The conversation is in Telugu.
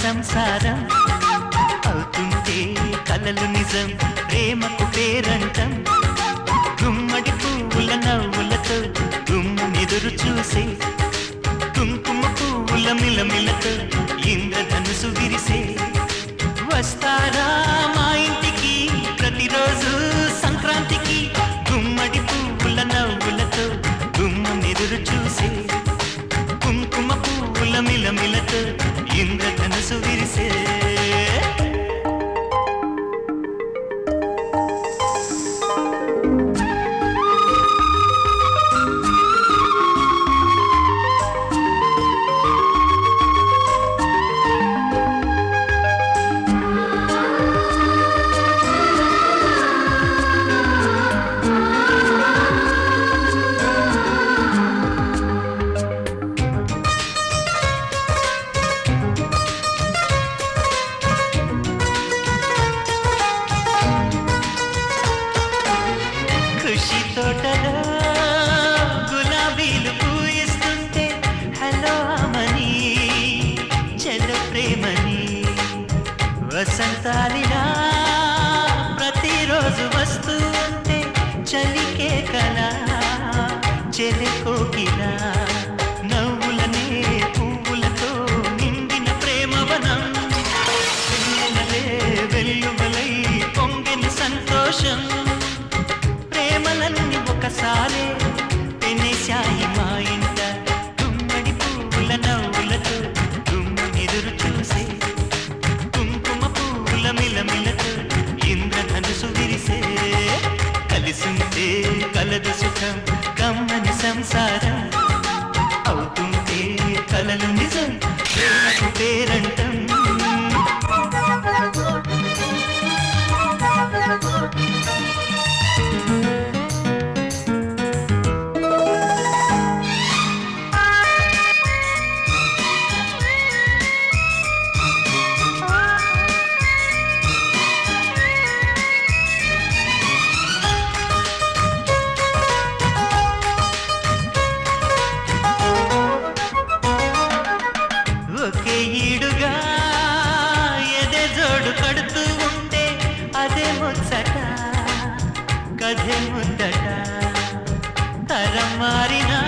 సంసారం అవుతుంటే కలలు నిజం ప్రేమకు పేరంటం గుమ్మడి పువ్వుల నవ్వులతో గుమ్మెదురు చూసే కుంకుమ పువ్వుల మిలమిలతో ఇంద్రధనుసు విరిసే వస్తారా మా ఇంటికి ప్రతిరోజు సంక్రాంతికి గుమ్మడి పువ్వుల నవ్వులతో గుమ్మెదురు చూసే కుంకుమ పువ్వుల మిలమిలతో ఇంద్రధనుసు విరిసే కృషి తోటలో గులాబీలు పూయిస్తుంటే హలో అమని చెల్ల ప్రేమని వసంతాలిలా ప్రతిరోజు వస్తూ ఉంటే చలికే కలా చెలి కోకిలా నవ్వులనే పువ్వులతో నిండిన ప్రేమవనం వెన్నెలలే వెల్లువలై పొంగిన సంతోషం ప్రేమలన్నీ ఒకసారే పెనేశాయి మా ఇంట గుమ్మడి పువ్వుల నవ్వులతో గుమ్మెదురు చూసే కుంకుమ పువ్వుల మిలమిలతో ఇంద్రధనుసు విరిసే కలిసుంటే కలదు సుఖం కమ్మని సంసారం అవుతుంటే కలలు నిజం ప్రేమకు పేరంటం ఒకే ఈడుగా ఎదే జోడు కడుతూ ఉంటే అదే ముచ్చట కథే ముద్దట తరం మారినా